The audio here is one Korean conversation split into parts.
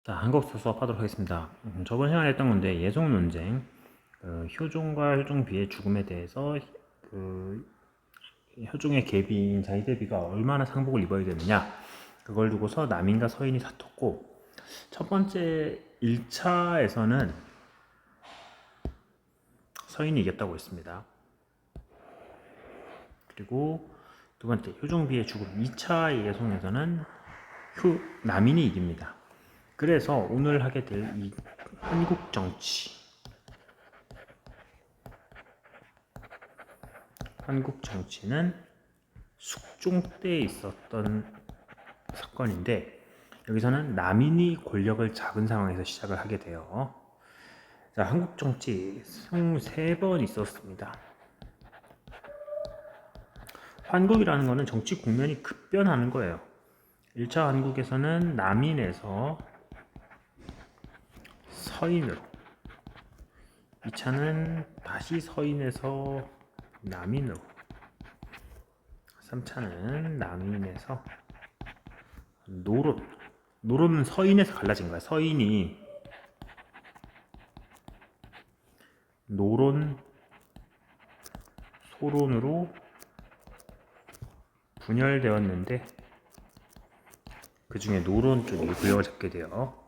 자, 한국사 수업하도록 하겠습니다. 저번 시간에 했던 건데 예속 논쟁, 효종과 효종비의 죽음에 대해서 효종의 계비인 자이대비가 얼마나 상복을 입어야 되느냐, 그걸 두고서 남인과 서인이 다퉜고, 첫 번째 1차에서는 서인이 이겼다고 했습니다. 그리고 두 번째 효종비의 죽음 2차 예송에서는 남인이 이깁니다. 그래서 오늘 하게 될 이 한국 정치는 숙종 때 있었던 사건인데, 여기서는 남인이 권력을 잡은 상황에서 시작을 하게 돼요. 자, 한국 정치 총 3번 있었습니다. 한국이라는 거는 정치 국면이 급변하는 거예요. 1차 한국에서는 남인에서 서인으로, 2차는 다시 서인에서 남인으로, 3차는 남인에서 노론은 서인에서 갈라진 거야. 서인이 노론, 소론으로 분열되었는데 그 중에 노론 쪽이 권력을 잡게 돼요.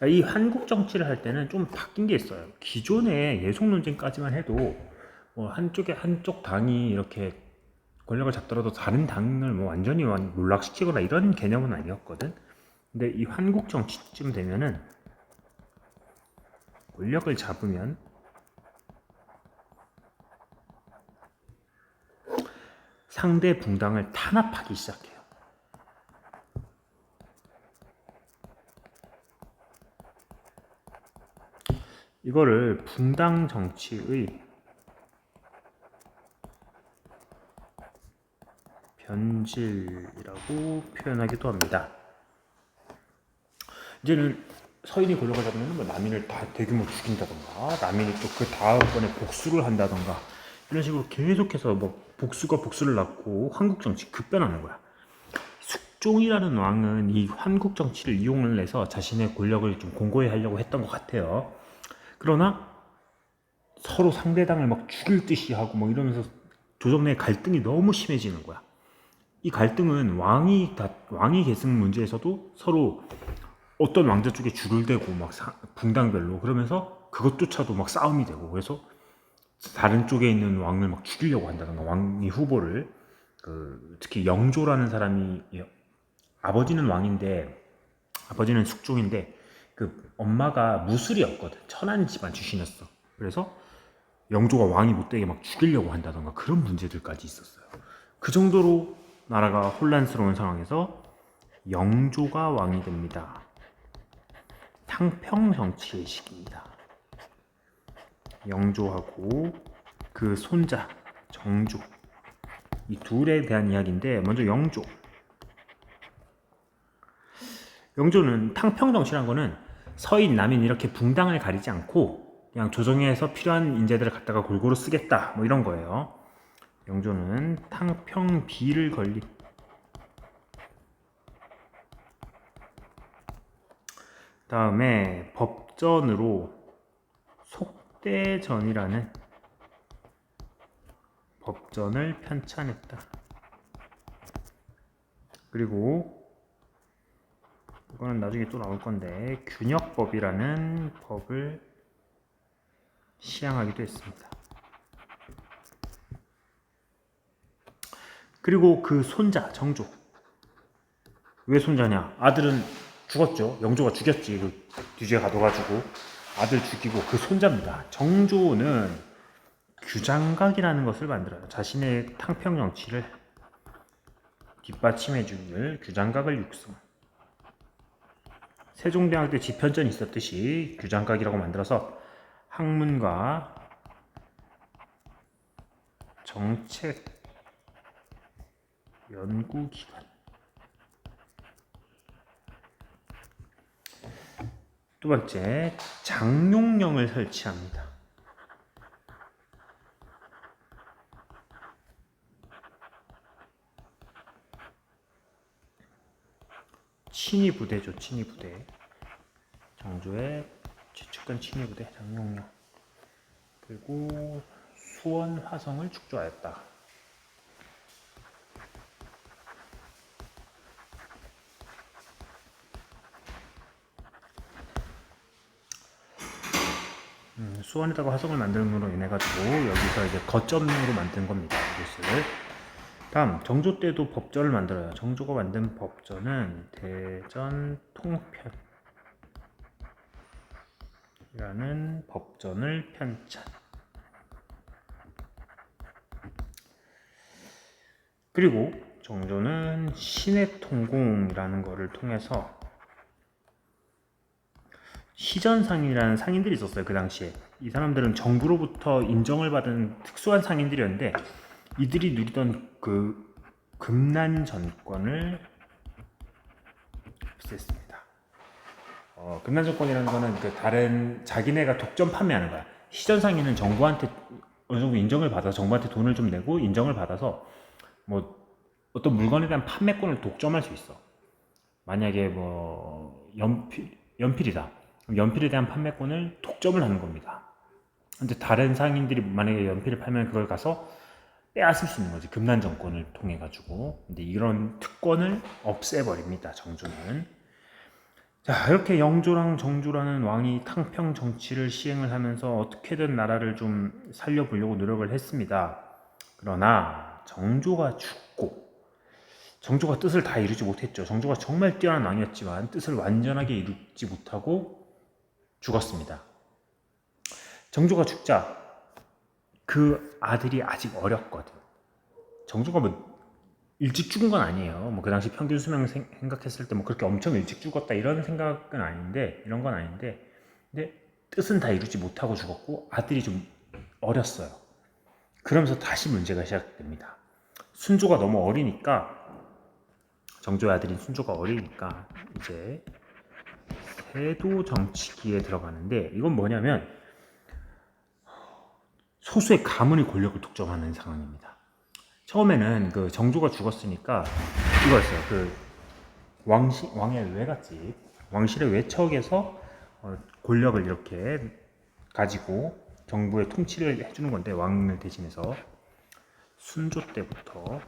이 한국 정치를 할 때는 좀 바뀐 게 있어요. 기존의 예속 논쟁까지만 해도 한쪽 당이 이렇게 권력을 잡더라도 다른 당을 완전히 몰락시키거나 이런 개념은 아니었거든. 근데 이 한국 정치쯤 되면은 권력을 잡으면 상대 붕당을 탄압하기 시작해요. 이거를 붕당 정치의 변질이라고 표현하기도 합니다. 이제는 서인이 권력을 잡으면 남인을 다 대규모 죽인다던가, 남인이 또 그 다음번에 복수를 한다던가, 이런 식으로 계속해서 복수가 복수를 낳고 한국 정치 급변하는 거야. 숙종이라는 왕은 이 한국 정치를 이용을 해서 자신의 권력을 좀 공고히 하려고 했던 것 같아요. 그러나 서로 상대당을 죽일 듯이 하고 이러면서 조정 내 갈등이 너무 심해지는 거야. 이 갈등은 왕이 계승 문제에서도 서로 어떤 왕자 쪽에 줄을 대고 분당별로, 그러면서 그것조차도 싸움이 되고, 그래서 다른 쪽에 있는 왕을 죽이려고 한다던가, 왕이 후보를 특히 영조라는 사람이, 아버지는 왕인데 아버지는 숙종인데 그 엄마가 무술이었거든. 천한 집안 출신이었어. 그래서 영조가 왕이 못되게 죽이려고 한다던가 그런 문제들까지 있었어요. 그 정도로 나라가 혼란스러운 상황에서 영조가 왕이 됩니다. 탕평 정치의 시기입니다. 영조하고 그 손자 정조, 이 둘에 대한 이야기인데, 먼저 영조는 탕평 정치라는 거는 서인, 남인 이렇게 붕당을 가리지 않고 그냥 조정에서 필요한 인재들을 갖다가 골고루 쓰겠다, 이런 거예요. 영조는 탕평비를 건립, 다음에 법전으로 속대전이라는 법전을 편찬했다. 그리고 이거는 나중에 또 나올 건데 균역법이라는 법을 시행하기도 했습니다. 그리고 그 손자 정조, 왜 손자냐? 아들은 죽었죠. 영조가 죽였지. 그 뒤에 가둬가지고 아들 죽이고, 그 손자입니다. 정조는 규장각이라는 것을 만들어요. 자신의 탕평 정치를 뒷받침해주길 규장각을 육성. 세종대왕 때 지편전이 있었듯이 규장각이라고 만들어서 학문과 정책 연구기관, 두 번째 장룡령을 설치합니다. 친위 부대죠. 친위 부대. 정조의 최측근 친위부대 장용령, 그리고 수원 화성을 축조하였다. 수원에다가 화성을 만드는으로 인해 가지고 여기서 이제 거점으로 만든 겁니다. 이것을. 다음 정조 때도 법전을 만들어요. 정조가 만든 법전은 대전 통편이라는 법전을 편찬. 그리고 정조는 신해통공이라는 것을 통해서 시전상인이라는 상인들이 있었어요. 그 당시에 이 사람들은 정부로부터 인정을 받은 특수한 상인들이었는데 이들이 누리던 그 금난 정권을 없앴습니다. 금난 정권이라는 거는 그 다른 자기네가 독점 판매하는 거야. 시전상인은 정부한테 어느 정도 인정을 받아서 정부한테 돈을 좀 내고 인정을 받아서 뭐 어떤 물건에 대한 판매권을 독점할 수 있어. 만약에 뭐 연필이다. 연필에 대한 판매권을 독점을 하는 겁니다. 근데 다른 상인들이 만약에 연필을 팔면 그걸 가서 빼앗을 수 있는 거지. 금난 정권을 통해 가지고. 근데 이런 특권을 없애버립니다. 정조는. 자, 이렇게 영조랑 정조라는 왕이 탕평 정치를 시행을 하면서 어떻게든 나라를 좀 살려보려고 노력을 했습니다. 그러나 정조가 죽고 정조가 뜻을 다 이루지 못했죠. 정조가 정말 뛰어난 왕이었지만 뜻을 완전하게 이루지 못하고 죽었습니다. 정조가 죽자 그 아들이 아직 어렸거든. 정조가 뭐 일찍 죽은 건 아니에요. 뭐 그 당시 평균 수명 생각했을 때 뭐 그렇게 엄청 일찍 죽었다 이런 생각은 아닌데, 이런 건 아닌데, 근데 뜻은 다 이루지 못하고 죽었고 아들이 좀 어렸어요. 그러면서 다시 문제가 시작됩니다. 순조가 너무 어리니까, 정조의 아들인 순조가 어리니까 이제 세도 정치기에 들어가는데, 이건 뭐냐면 소수의 가문의 권력을 독점하는 상황입니다. 처음에는 그 정조가 죽었으니까 이거였어요. 그 왕의 외갓집, 왕실의 외척에서 권력을 이렇게 가지고 정부의 통치를 해주는 건데, 왕을 대신해서 순조 때부터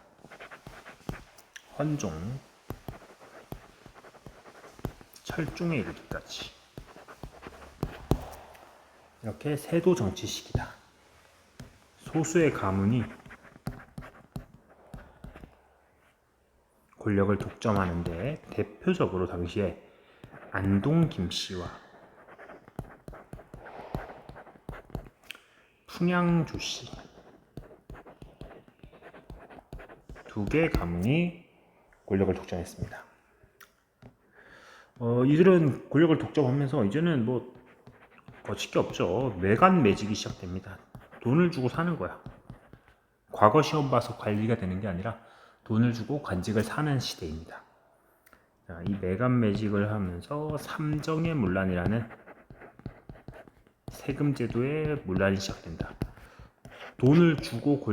헌종, 철종에 이르기까지 이렇게 세도 정치식이다. 소수의 가문이 권력을 독점하는데 대표적으로 당시에 안동 김씨와 풍양조 씨 두 개의 가문이 권력을 독점했습니다. 이들은 권력을 독점하면서 이제는 뭐 거칠 게 없죠. 매간 매직이 시작됩니다. 돈을 주고 사는 거야. 과거 시험 봐서 관리가 되는 게 아니라 돈을 주고 관직을 사는 시대입니다. 자, 이 매간 매직을 하면서 삼정의 문란이라는 세금 제도의 문란이 시작된다. 돈을 주고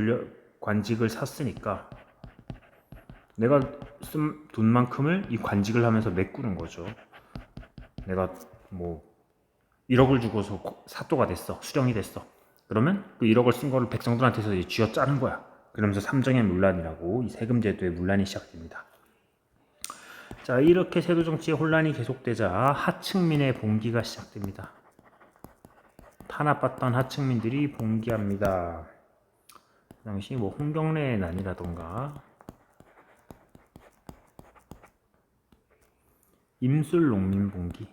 관직을 샀으니까 내가 쓴 돈만큼을 이 관직을 하면서 메꾸는 거죠. 내가 뭐 1억을 주고서 사또가 됐어, 수령이 됐어. 그러면 그 1억을 쓴 거를 백성들한테서 이제 쥐어 짜는 거야. 그러면서 삼정의 문란이라고 이 세금 제도의 문란이 시작됩니다. 자, 이렇게 세도 정치의 혼란이 계속되자 하층민의 봉기가 시작됩니다. 탄압받던 하층민들이 봉기합니다. 그 당시 뭐 홍경래의 난이라던가 임술 농민 봉기,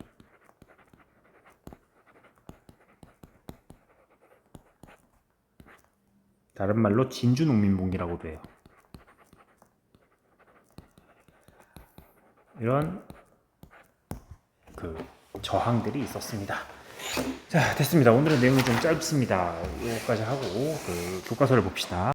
다른 말로 진주 농민 봉기라고도 해요. 이런 그 저항들이 있었습니다. 자, 됐습니다. 오늘은 내용이 좀 짧습니다. 이거까지 하고 그 교과서를 봅시다.